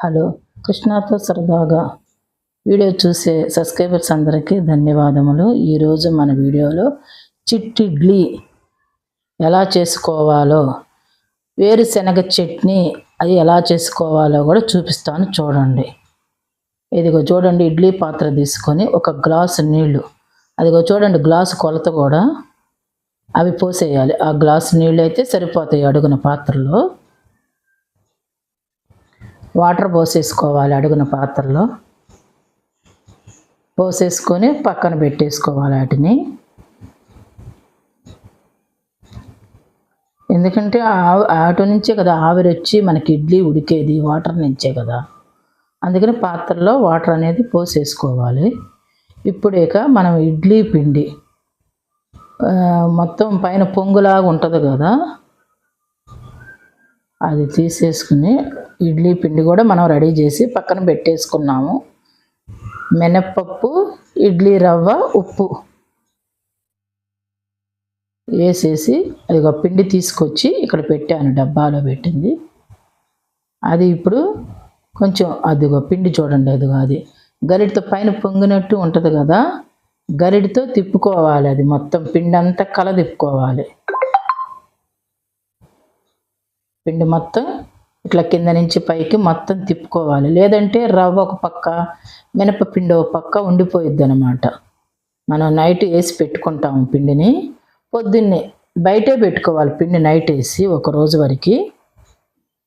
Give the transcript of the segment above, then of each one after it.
Hello, కృష్ణాతో సరదాగా video చూసే subscribers అందరికీ ధన్యవాదములు. ఈరోజు మన వీడియోలో చిట్టిడ్లీ ఎలా చేసుకోవాలో, వేరుశనగ చట్నీ అది ఎలా చేసుకోవాలో కూడా చూపిస్తాను చూడండి. ఇదిగో చూడండి, ఇడ్లీ పాత్ర తీసుకొని ఒక గ్లాసు నీళ్ళు, అదిగో చూడండి గ్లాసు కొలత కూడా అవి పోసేయాలి. ఆ గ్లాసు నీళ్ళు అయితే సరిపోతాయి. అడుగున పాత్రలో వాటర్ పోసేసుకోవాలి. అడుగున పాత్రలో పోసేసుకొని పక్కన పెట్టేసుకోవాలి వాటిని. ఎందుకంటే అటు నుంచే కదా ఆవిరి వచ్చి మనకి ఇడ్లీ ఉడికేది, వాటర్ నుంచే కదా. అందుకని పాత్రలో వాటర్ అనేది పోసేసుకోవాలి. ఇప్పుడు ఇక మనం ఇడ్లీ పిండి మొత్తం పైన పొంగులాగా ఉంటుంది కదా, అది తీసేసుకుని ఇడ్లీ పిండి కూడా మనం రెడీ చేసి పక్కన పెట్టేసుకున్నాము. మినప్పప్పు, ఇడ్లీ రవ్వ, ఉప్పు వేసేసి అదిగో పిండి తీసుకొచ్చి ఇక్కడ పెట్టాను, డబ్బాలో పెట్టింది. అది ఇప్పుడు కొంచెం అదిగో పిండి చూడండి, అదిగో అది గరిటతో పైన పొంగినట్టు ఉంటుంది కదా, గరిటతో తిప్పుకోవాలి. అది మొత్తం పిండి అంతా తిప్పుకోవాలి. పిండి మొత్తం ఇట్లా కింద నుంచి పైకి మొత్తం తిప్పుకోవాలి. లేదంటే రవ్వ ఒక పక్క, మినపపిండి ఒక పక్క ఉండిపోయిద్ది అనమాట. మనం నైట్ వేసి పెట్టుకుంటాము పిండిని, పొద్దున్నే బయటే పెట్టుకోవాలి పిండి నైట్ వేసి ఒక రోజు వరకు.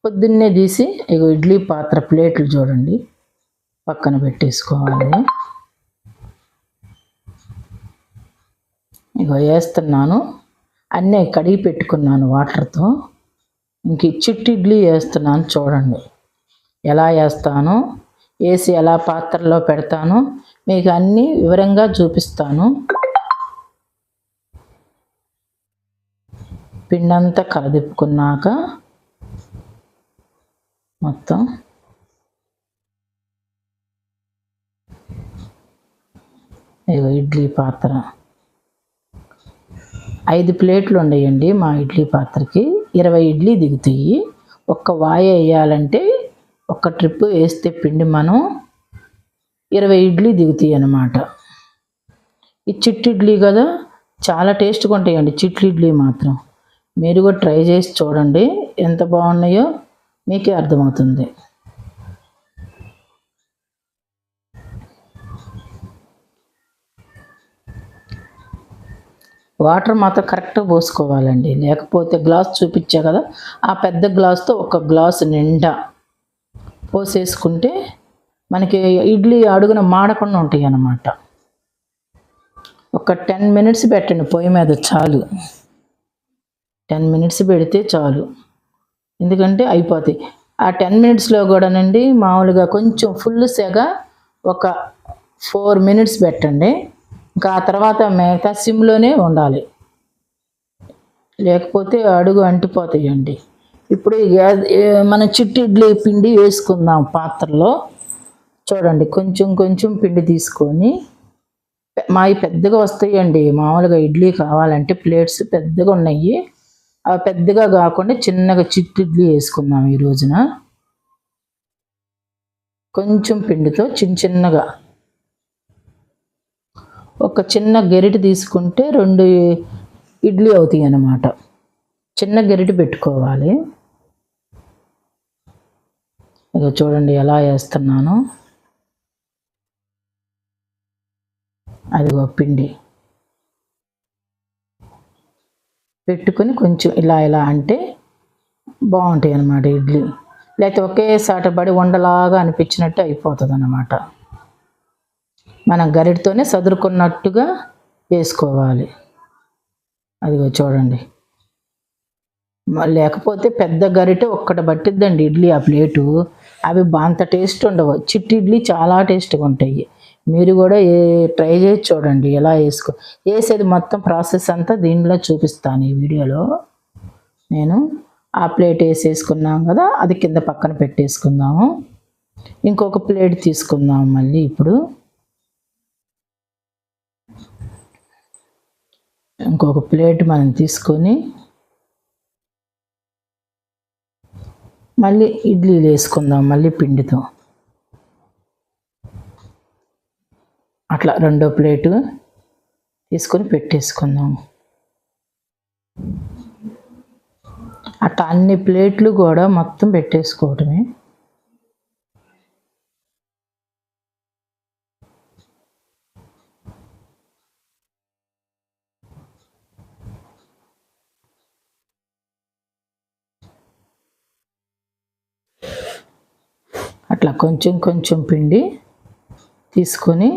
పొద్దున్నే తీసి ఇగో ఇడ్లీ పాత్ర ప్లేట్లు చూడండి పక్కన పెట్టేసుకోవాలి. ఇగో వేస్తున్నాను, అన్నీ కడిగి పెట్టుకున్నాను వాటర్తో. ఇంక చిట్టిడ్లీ వేస్తున్నాను చూడండి. ఎలా వేస్తాను, వేసి ఎలా పాత్రలో పెడతాను మీకు అన్నీ వివరంగా చూపిస్తాను. పిండంతా కలదిప్పుకున్నాక మొత్తం ఇగో ఇడ్లీ పాత్ర 5 ప్లేట్లు ఉండేయండి మా ఇడ్లీ పాత్రకి. 20 ఇడ్లీ దిగుతాయి. ఒక్క వాయ వేయాలంటే ఒక్క ట్రిప్ వేస్తే పిండి మనం 20 ఇడ్లీ దిగుతాయి అన్నమాట. ఈ చిట్టిడ్లీ కదా చాలా టేస్ట్గా ఉంటాయండి చిట్లిడ్లీ మాత్రం. మీరు కూడా ట్రై చేసి చూడండి, ఎంత బాగున్నాయో మీకే అర్థమవుతుంది. వాటర్ మాత్రం కరెక్ట్గా పోసుకోవాలండి, లేకపోతే గ్లాస్ చూపించా కదా, ఆ పెద్ద గ్లాస్తో ఒక గ్లాసు నిండా పోసేసుకుంటే మనకి ఇడ్లీ అడుగున మాడకుండా ఉంటాయి అన్నమాట. ఒక 10 మినిట్స్ పెట్టండి పొయ్యి మీద చాలు. 10 మినిట్స్ పెడితే చాలు, ఎందుకంటే అయిపోతాయి. ఆ 10 మినిట్స్లో కూడానండి మామూలుగా కొంచెం ఫుల్ సెగ ఒక 4 మినిట్స్ పెట్టండి. ఇంకా ఆ తర్వాత మిగతా సిమ్లోనే ఉండాలి, లేకపోతే అడుగు అంటిపోతాయండి. ఇప్పుడు మన చిట్టిడ్లీ పిండి వేసుకుందాం పాత్రలో. చూడండి, కొంచెం కొంచెం పిండి తీసుకొని, మావి పెద్దగా వస్తాయండి. మామూలుగా ఇడ్లీ కావాలంటే ప్లేట్స్ పెద్దగా ఉన్నాయి, అవి పెద్దగా కాకుండా చిన్నగా చిట్టిడ్లీ వేసుకుందాం ఈ రోజున. కొంచెం పిండితో చిన్న చిన్నగా ఒక చిన్న గెరిటి తీసుకుంటే 2 ఇడ్లీ అవుతాయి అన్నమాట. చిన్న గెరిటి పెట్టుకోవాలి. ఇక చూడండి ఎలా వేస్తున్నాను. అదిగో పిండి పెట్టుకొని కొంచెం ఇలా ఇలా అంటే బాగుంటాయి అన్నమాట ఇడ్లీ. లేకపోతే ఒకేసారి పడి వండలాగా అనిపించినట్టు అయిపోతుంది అన్నమాట. మనం గరిటతోనే సదురుకున్నట్టుగా వేసుకోవాలి. అదిగో చూడండి, లేకపోతే పెద్ద గరిటె ఒక్కటి పట్టిద్దండి ఇడ్లీ ఆ ప్లేటు. అవి అంత టేస్ట్ ఉండవు. చిట్టి ఇడ్లీ చాలా టేస్ట్గా ఉంటాయి. మీరు కూడా ట్రై చేసి చూడండి ఎలా వేసేది మొత్తం ప్రాసెస్ అంతా దీనిలో చూపిస్తాను ఈ వీడియోలో. నేను ఆ ప్లేట్ వేసేసుకున్నాం కదా, అది కింద పక్కన పెట్టేసుకుందాము. ఇంకొక ప్లేట్ తీసుకుందాం మళ్ళీ. ఇప్పుడు ఇంకొక ప్లేట్ మనం తీసుకొని మళ్ళీ ఇడ్లీలు వేసుకుందాం మళ్ళీ పిండితో. అట్లా రెండో ప్లేటు తీసుకొని పెట్టేసుకుందాం. అట్లా అన్ని ప్లేట్లు కూడా మొత్తం పెట్టేసుకోవటమే. అట్లా కొంచెం కొంచెం పిండి తీసుకొని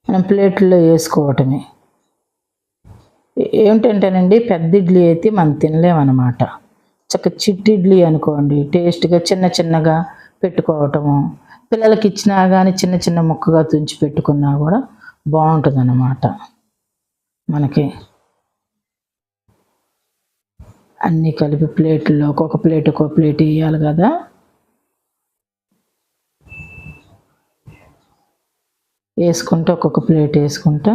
మనం ప్లేట్లో వేసుకోవటమే. ఏమిటంటేనండి, పెద్ద ఇడ్లీ అయితే మనం తినలేమన్నమాట. చిట్టి ఇడ్లీ అనుకోండి, టేస్ట్గా చిన్న చిన్నగా పెట్టుకోవటము, పిల్లలకి ఇచ్చినా కానీ చిన్న చిన్న ముక్కగా తుంచి పెట్టుకున్నా కూడా బాగుంటుంది అన్నమాట. మనకి అన్నీ కలిపి ప్లేట్లో ఒక్కొక్క ప్లేట్ వేయాలి కదా. వేసుకుంటే ఒక్కొక్క ప్లేట్ వేసుకుంటా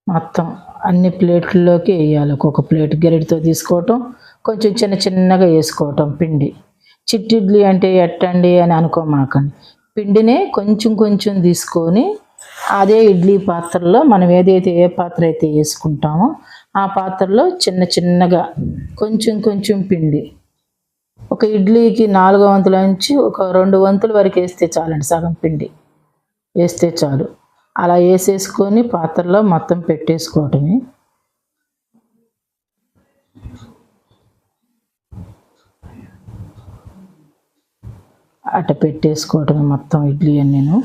మొత్తం అన్ని ప్లేట్లలోకి వేయాలి. ఒక్కొక్క ప్లేట్ గెరిటితో తీసుకోవటం, కొంచెం చిన్న చిన్నగా వేసుకోవటం పిండి. చిట్టి ఇడ్లీ అంటే ఎట్టండి అని అనుకోమాకండి. పిండినే కొంచెం కొంచెం తీసుకొని అదే ఇడ్లీ పాత్రలో మనం ఏ పాత్ర అయితే వేసుకుంటామో ఆ పాత్రలో చిన్న చిన్నగా కొంచెం కొంచెం పిండి, ఒక ఇడ్లీకి 4 వంతుల నుంచి ఒక 2 వంతుల వరకు వేస్తే చాలండి, సగం పిండి వేస్తే చాలు. అలా వేసేసుకొని పాత్రలో మొత్తం పెట్టేసుకోవటమే. అట్ట పెట్టేసుకోవటమే మొత్తం ఇడ్లీ అన్నీను.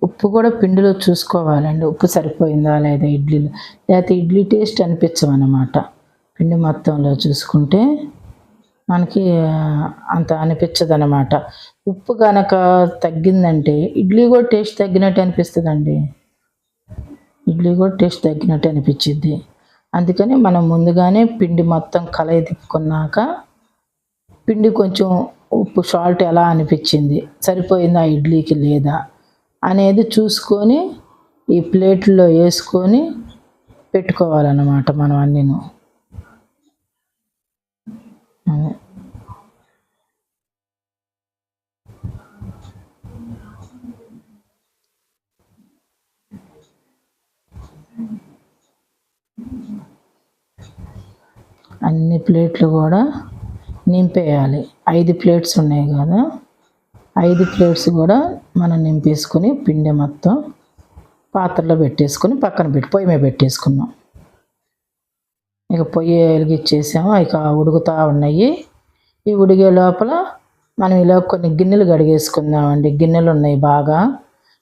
ఉప్పు కూడా పిండిలో చూసుకోవాలండి, ఉప్పు సరిపోయిందా లేదా ఇడ్లీలో, లేకపోతే ఇడ్లీ టేస్ట్ అనిపించమన్నమాట. పిండి మొత్తంలో చూసుకుంటే మనకి అంత అనిపించదు అన్నమాట. ఉప్పు కనుక తగ్గిందంటే ఇడ్లీ కూడా టేస్ట్ తగ్గినట్టు అనిపిస్తుందండి, ఇడ్లీ కూడా టేస్ట్ తగ్గినట్టు అనిపించిద్ది. అందుకని మనం ముందుగానే పిండి మొత్తం కలయి తిప్పుకున్నాక పిండి కొంచెం ఉప్పు సాల్ట్ ఎలా అనిపించింది, సరిపోయిందా ఇడ్లీకి లేదా అనేది చూసుకొని ఈ ప్లేట్లో వేసుకొని పెట్టుకోవాలన్నమాట మనం అన్నీను. అన్ని ప్లేట్లు కూడా నింపేయాలి. 5 ప్లేట్స్ ఉన్నాయి కదా, 5 ప్లేట్స్ కూడా మనం నింపేసుకొని పిండి మొత్తం పాత్రలో పెట్టేసుకొని పక్కన పొయ్యి మీద పెట్టేసుకున్నాం. ఇక పొయ్యి వెలిగించేసాము, ఇక ఉడుకుతూ ఉన్నాయి. ఈ ఉడిగే లోపల మనం ఇలా కొన్ని గిన్నెలు కడిగేసుకుందామండి. గిన్నెలు ఉన్నాయి బాగా,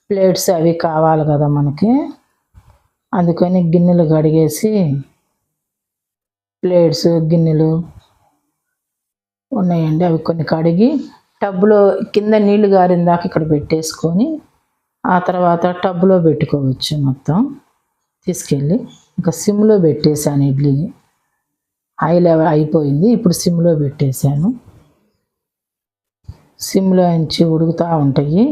ప్లేట్స్ అవి కావాలి కదా మనకి, అందుకని గిన్నెలు కడిగేసి ప్లేట్స్ గిన్నెలు ఉన్నాయండి, అవి కొన్ని కడిగి టబ్లో కింద నీళ్లు గారిన దాకా ఇక్కడ పెట్టేసుకొని ఆ తర్వాత టబ్లో పెట్టుకోవచ్చు. మొత్తం తీసుకెళ్ళి ఇంకా సిమ్లో పెట్టేశాను. ఇడ్లీ హై లెవెల్ అయిపోయింది, ఇప్పుడు సిమ్లో పెట్టేశాను. సిమ్లో నుంచి ఉడుకుతూ ఉంటాయి.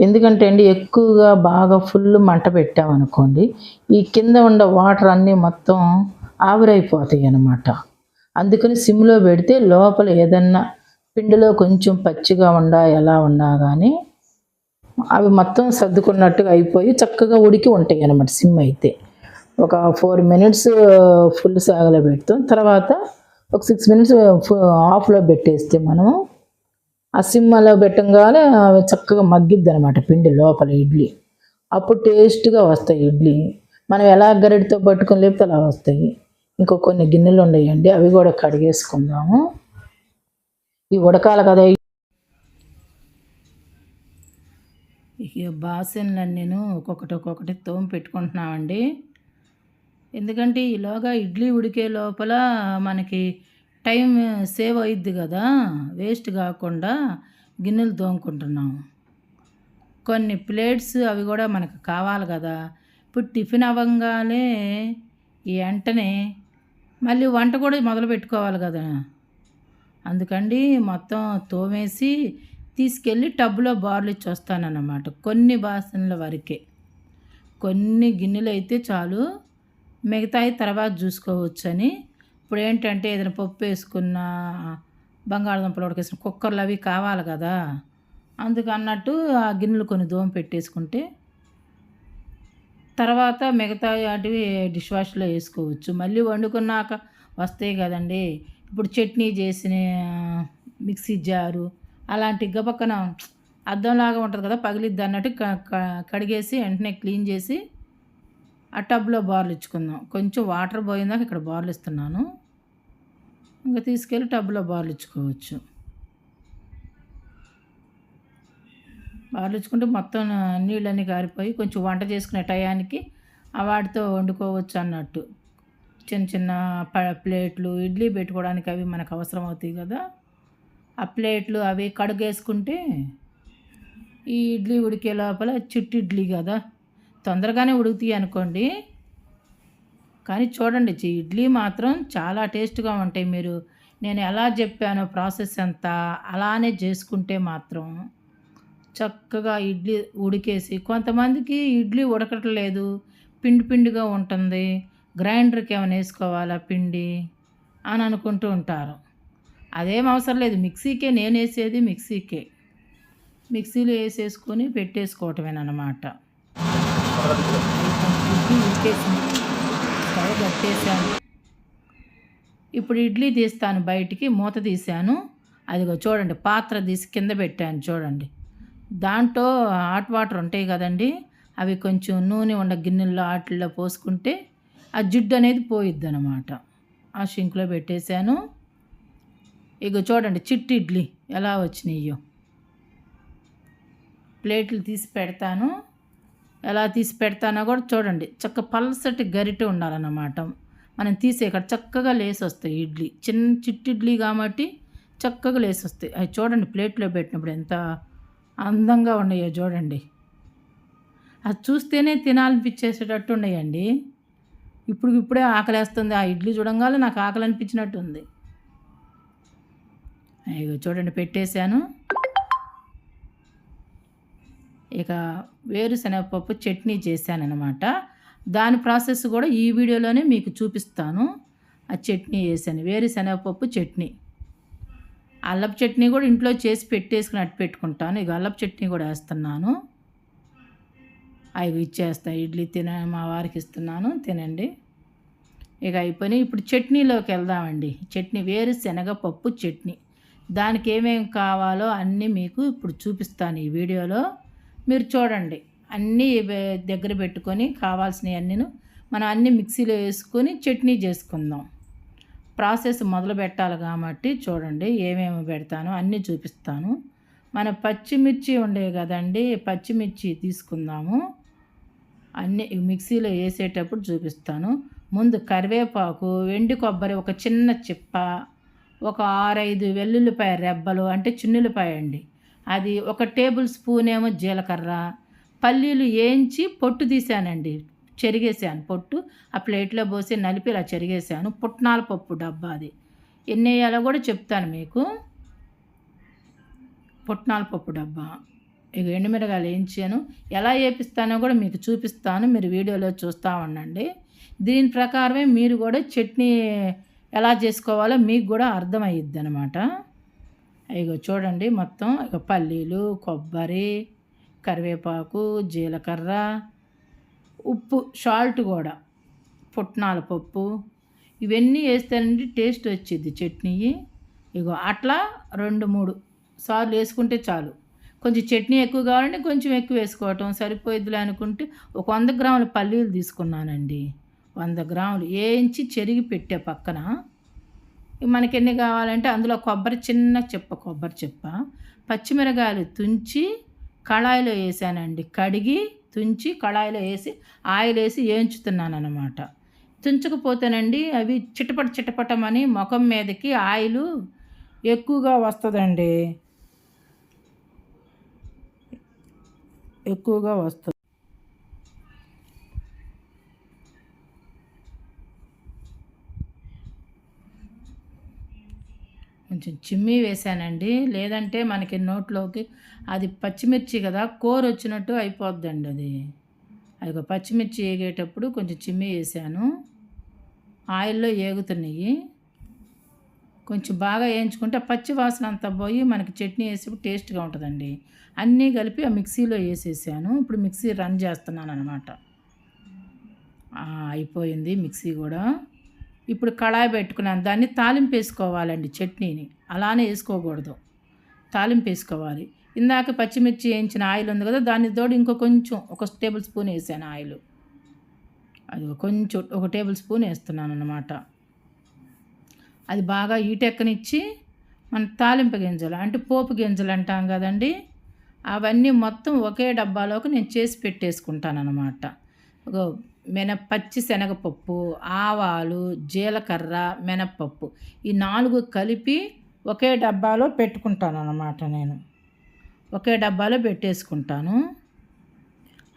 ఎందుకంటే అండి, ఎక్కువగా బాగా ఫుల్ మంట పెట్టామనుకోండి ఈ కింద ఉన్న వాటర్ అన్నీ మొత్తం ఆవిరైపోతాయి అన్నమాట. అందుకని సిమ్లో పెడితే లోపల ఏదన్నా పిండిలో కొంచెం పచ్చిగా ఎలా ఉన్నా కానీ అవి మొత్తం సర్దుకున్నట్టుగా అయిపోయి చక్కగా ఉడికి ఉంటాయి అన్నమాట. సిమ్ అయితే ఒక 4 మినిట్స్ ఫుల్ సాగలో పెడతాం, తర్వాత ఒక 6 మినిట్స్ ఆఫ్లో పెట్టేస్తే మనం ఆ సిమ్లో పెట్టంగానే చక్కగా మగ్గిద్ది అనమాట పిండి లోపల ఇడ్లీ. అప్పుడు టేస్ట్గా వస్తాయి ఇడ్లీ. మనం ఎలా గరిటతో పట్టుకొని లేపితే అలా వస్తాయి. ఇంకో కొన్ని గిన్నెలు ఉన్నాయండి, అవి కూడా కడిగేసుకుందాము. ఇవి ఉడకాలి కదా. ఇక బాసన్లు నేను ఒక్కొక్కటి తోమి పెట్టుకుంటున్నామండి. ఎందుకంటే ఈలోగా ఇడ్లీ ఉడికే లోపల మనకి టైం సేవ్ అయ్యిద్ది కదా, వేస్ట్ కాకుండా గిన్నెలు తోముకుంటున్నాము. కొన్ని ప్లేట్స్ అవి కూడా మనకు కావాలి కదా, ఇప్పుడు టిఫిన్ అవ్వగానే ఈ వెంటనే మళ్ళీ వంట కూడా మొదలు పెట్టుకోవాలి కదా, అందుకండి మొత్తం తోమేసి తీసుకెళ్ళి టబ్లో బార్లు ఇచ్చి వస్తానన్నమాట. కొన్ని బాసనల వరకే, కొన్ని గిన్నెలు అయితే చాలు, మిగతాయి తర్వాత చూసుకోవచ్చని. ఇప్పుడు ఏంటంటే ఏదైనా పప్పు వేసుకున్న, బంగాళదుంపలు ఉడకేసిన కుక్కర్లు అవి కావాలి కదా, అందుకన్నట్టు ఆ గిన్నెలు కొన్ని దోమ పెట్టేసుకుంటే తర్వాత మిగతా వాటివి డిష్ వాష్లో వేసుకోవచ్చు. మళ్ళీ వండుకున్నాక వస్తాయి కదండి, ఇప్పుడు చట్నీ చేసిన మిక్సీ జారు అలాంటి గబక్కన అద్దంలాగా ఉంటుంది కదా, పగిలిద్ది అన్నట్టు కడిగేసి వెంటనే క్లీన్ చేసి ఆ టబ్లో బార్లు ఇచ్చుకుందాం. కొంచెం వాటర్ పోయిందాక ఇక్కడ బార్లు ఇస్తున్నాను, ఇంకా తీసుకెళ్ళి టబ్లో బార్లు ఇచ్చుకోవచ్చు. బార్లు ఇచ్చుకుంటే మొత్తం నీళ్ళన్నీ కారిపోయి కొంచెం వంట చేసుకునే టయానికి ఆ వాటితో వండుకోవచ్చు అన్నట్టు. చిన్న చిన్న ప్లేట్లు ఇడ్లీ పెట్టుకోవడానికి అవి మనకు అవసరం అవుతాయి కదా, ఆ ప్లేట్లు అవి కడుగేసుకుంటే ఈ ఇడ్లీ ఉడికే లోపల చిట్టి ఇడ్లీ కదా, తొందరగానే ఉడుకుతాయి అనుకోండి, కానీ చూడండి ఇడ్లీ మాత్రం చాలా టేస్ట్గా ఉంటాయి. మీరు నేను ఎలా చెప్పానో ప్రాసెస్ అంతా అలానే చేసుకుంటే మాత్రం చక్కగా ఇడ్లీ ఉడికేసి, కొంతమందికి ఇడ్లీ ఉడకట్లేదు, పిండి పిండిగా ఉంటుంది, గ్రైండర్కి ఏమైనా వేసుకోవాలా పిండి అని అనుకుంటూ ఉంటారు. అదేం అవసరం లేదు, మిక్సీకే నేను వేసేది, మిక్సీలో వేసేసుకొని పెట్టేసుకోవటమేనమాట. ఇడ్లీ ఉడికేసింది, స్టవ్ కట్టేసాను. ఇప్పుడు ఇడ్లీ తీస్తాను బయటికి, మూత తీసాను. అదిగో చూడండి, పాత్ర తీసి కింద పెట్టాను చూడండి. దాంట్లో హాట్ వాటర్ ఉంటాయి కదండి, అవి కొంచెం నూనె ఉండ గిన్నెల్లో వాటిల్లో పోసుకుంటే ఆ జిడ్డు అనేది పోయిద్ది అనమాట. ఆ షింక్లో పెట్టేశాను. ఇగో చూడండి చిట్టి ఇడ్లీ ఎలా వచ్చినాయో. ప్లేట్లు తీసి పెడతాను, ఎలా తీసి పెడతానో కూడా చూడండి. చక్క పల్సటి గరిటె ఉండాలన్నమాట, మనం తీసే ఇక్కడ చక్కగా లేసి వస్తాయి ఇడ్లీ. చిట్టి ఇడ్లీ కాబట్టి చక్కగా లేసి వస్తాయి. అవి చూడండి ప్లేట్లో పెట్టినప్పుడు ఎంత అందంగా ఉన్నాయో చూడండి. అది చూస్తేనే తినాలనిపించేసేటట్టు ఉన్నాయండి. ఇప్పుడే ఆకలేస్తుంది, ఆ ఇడ్లీ చూడంగానే నాకు ఆకలి అనిపించినట్టు ఉంది. ఇగో చూడండి పెట్టేశాను. ఇక వేరుశనగపప్పు చట్నీ చేశానన్నమాట. దాని ప్రాసెస్ కూడా ఈ వీడియోలోనే మీకు చూపిస్తాను. ఆ చట్నీ వేసాను, వేరుశనగపప్పు చట్నీ. అల్లపు చట్నీ కూడా ఇంట్లో చేసి పెట్టేసుకుని అట్టు పెట్టుకుంటాను. ఇక అల్లపు చట్నీ కూడా వేస్తున్నాను. అవి ఇచ్చేస్తాను, ఇడ్లీ మా వారికి ఇస్తున్నాను, తినండి. ఇక అయిపోయి ఇప్పుడు చట్నీలోకి వెళ్దామండి. చట్నీ వేరుశనగపప్పు చట్నీ, దానికి ఏమేమి కావాలో అన్నీ మీకు ఇప్పుడు చూపిస్తాను ఈ వీడియోలో. మీరు చూడండి, అన్నీ దగ్గర పెట్టుకొని కావాల్సినవి అన్నీను మనం అన్నీ మిక్సీలో వేసుకొని చట్నీ చేసుకుందాం. ప్రాసెస్ మొదలు పెట్టాలి కాబట్టి చూడండి ఏమేమి పెడతానో అన్నీ చూపిస్తాను. మన పచ్చిమిర్చి ఉండేవి కదండి, పచ్చిమిర్చి తీసుకుందాము. అన్నీ మిక్సీలో వేసేటప్పుడు చూపిస్తాను. ముందు కరివేపాకు, ఎండు కొబ్బరి ఒక చిన్న చిప్ప, ఒక 6-5 వెల్లుల్లిపాయ రెబ్బలు అంటే చిన్నులపాయ అండి, అది ఒక టేబుల్ స్పూన్ ఏమో జీలకర్ర, పల్లీలు వేయించి పొట్టు తీసానండి, చెరిగేసాను పొట్టు, ఆ ప్లేట్లో పోసి నలిపి ఇలా చెరిగేసాను. పుట్నాల పప్పు డబ్బా, అది ఎన్ని వేయాలో కూడా చెప్తాను మీకు. పుట్నాల పప్పు డబ్బా, ఇక ఎండుమిరగాయలు వేయించాను, ఎలా వేపిస్తానో కూడా మీకు చూపిస్తాను, మీరు వీడియోలో చూస్తూ ఉండండి. దీని ప్రకారమే మీరు కూడా చట్నీ ఎలా చేసుకోవాలో మీకు కూడా అర్థమయ్యిద్ది అనమాట. ఇగో చూడండి మొత్తం, ఇక పల్లీలు, కొబ్బరి, కరివేపాకు, జీలకర్ర, ఉప్పు, సాల్ట్ కూడా, పుట్నాల పప్పు, ఇవన్నీ వేస్తేనండి టేస్ట్ వచ్చింది చట్నీ. ఇగో అట్లా 2-3 సార్లు వేసుకుంటే చాలు. కొంచెం చట్నీ ఎక్కువ కావాలంటే కొంచెం ఎక్కువ వేసుకోవటం సరిపోయిద్దిలే అనుకుంటే ఒక 100 గ్రాముల పల్లీలు తీసుకున్నానండి. 100 గ్రాములు వేయించి చెరిగి పెట్టే పక్కన. మనకి ఎన్ని కావాలంటే అందులో చిన్న కొబ్బరి చెప్ప, పచ్చిమిరకాయలు తుంచి కళాయిలో వేసానండి, కడిగి తుంచి కళాయిలో వేసి ఆయిల్ వేసి వేయించుతున్నాను అన్నమాట. తుంచకపోతేనండి అవి చిటపటమని ముఖం మీదకి ఆయిల్ ఎక్కువగా వస్తుంది. కొంచెం చిమ్మీ వేసానండి, లేదంటే మనకి నోట్లోకి అది పచ్చిమిర్చి కదా కోరు వచ్చినట్టు అయిపోద్దండి అది. అది పచ్చిమిర్చి వేగేటప్పుడు కొంచెం చిమ్మీ వేసాను. ఆయిల్లో ఏగుతున్నాయి. కొంచెం బాగా వేయించుకుంటే పచ్చి వాసన అంతా పోయి మనకి చట్నీ వేసేప్పుడు టేస్ట్గా ఉంటుందండి. అన్నీ కలిపి ఆ మిక్సీలో వేసేసాను. ఇప్పుడు మిక్సీ రన్ చేస్తున్నాను అనమాట. అయిపోయింది మిక్సీ కూడా. ఇప్పుడు కళాయి పెట్టుకున్నాను, దాన్ని తాలింపు వేసుకోవాలండి. చట్నీని అలానే వేసుకోకూడదు, తాలింపు వేసుకోవాలి. ఇందాక పచ్చిమిర్చి వేయించిన ఆయిల్ ఉంది కదా, దాన్ని తోడు ఇంకో కొంచెం 1 టేబుల్ స్పూన్ వేసాను ఆయిల్. అది కొంచెం 1 టేబుల్ స్పూన్ వేస్తున్నాను అన్నమాట. అది బాగా ఈటెక్కనిచ్చి మన తాలింపు గింజలు అంటే పోపు గింజలు అంటాం కదండి, అవన్నీ మొత్తం ఒకే డబ్బాలోకి నేను చేసి పెట్టేసుకుంటాను అన్నమాట. పచ్చి శనగపప్పు, ఆవాలు, జీలకర్ర, మినప్పప్పు ఈ 4 కలిపి ఒకే డబ్బాలో పెట్టుకుంటాను అన్నమాట. నేను ఒకే డబ్బాలో పెట్టేసుకుంటాను.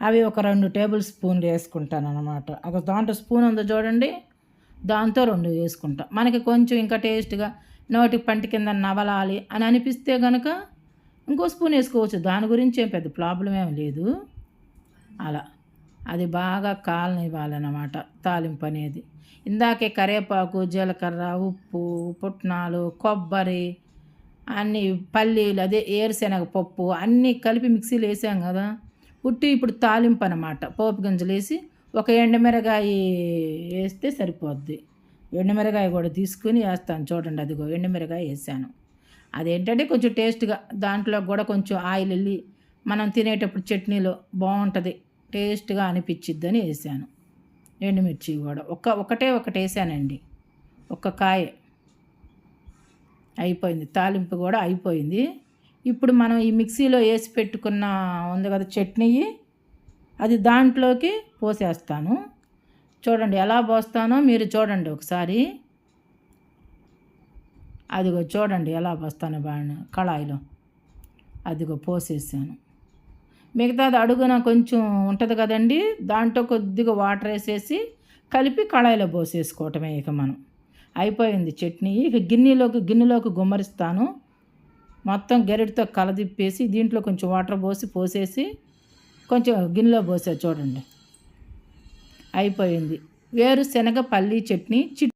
అవి ఒక 2 టేబుల్ స్పూన్లు వేసుకుంటాను అన్నమాట. దాంట్లో స్పూన్ ఉందో చూడండి, దాంతో 2 వేసుకుంటా. మనకి కొంచెం ఇంకా టేస్ట్గా నోటి పంటి కింద నవలాలి అని అనిపిస్తే కనుక ఇంకో స్పూన్ వేసుకోవచ్చు, దాని గురించి ఏం పెద్ద ప్రాబ్లం ఏం లేదు. అలా అది బాగా కాలనివ్వాలన్నమాట తాలింపు అనేది. ఇందాకే కరివేపాకు, జీలకర్ర, ఉప్పు, పుట్నాలు, కొబ్బరి, అన్నీ పల్లీలు, అదే ఏరుశనగ పప్పు అన్నీ కలిపి మిక్సీలో వేసాం కదా, ఇప్పుడు తాలింపు అన్నమాట. పోపు గింజలు వేసి ఒక ఎండుమిరగాయ వేస్తే సరిపోద్ది. ఎండుమిరగాయ కూడా తీసుకుని వేస్తాను చూడండి, అదిగో ఎండుమిరగాయ వేసాను. అదేంటంటే కొంచెం టేస్ట్గా దాంట్లో కూడా కొంచెం ఆయిల్ వెళ్ళి మనం తినేటప్పుడు చట్నీలో బాగుంటుంది, టేస్ట్గా అనిపించిద్దని వేసాను. ఎండుమిర్చి కూడా ఒకటే వేసానండి, ఒక్క కాయ. అయిపోయింది, తాలింపు కూడా అయిపోయింది. ఇప్పుడు మనం ఈ మిక్సీలో వేసి పెట్టుకున్న ఉంది కదా చట్నీ, అది దాంట్లోకి పోసేస్తాను. చూడండి ఎలా పోస్తానో మీరు చూడండి ఒకసారి. అదిగో చూడండి ఎలా పోస్తానో బాగా కళాయిలో. అదిగో పోసేసాను. మిగతాది అడుగున కొంచెం ఉంటుంది కదండి, దాంట్లో కొద్దిగా వాటర్ వేసేసి కలిపి కళాయిలో పోసేసుకోవటమే ఇక మనం. అయిపోయింది చట్నీ. ఇక గిన్నెలోకి గుమ్మరిస్తాను. మొత్తం గరిటతో కలదిప్పేసి దీంట్లో కొంచెం వాటర్ పోసేసి కొంచెం గిన్నెలో పోసా చూడండి. అయిపోయింది వేరుశనగ పల్లీ చట్నీ.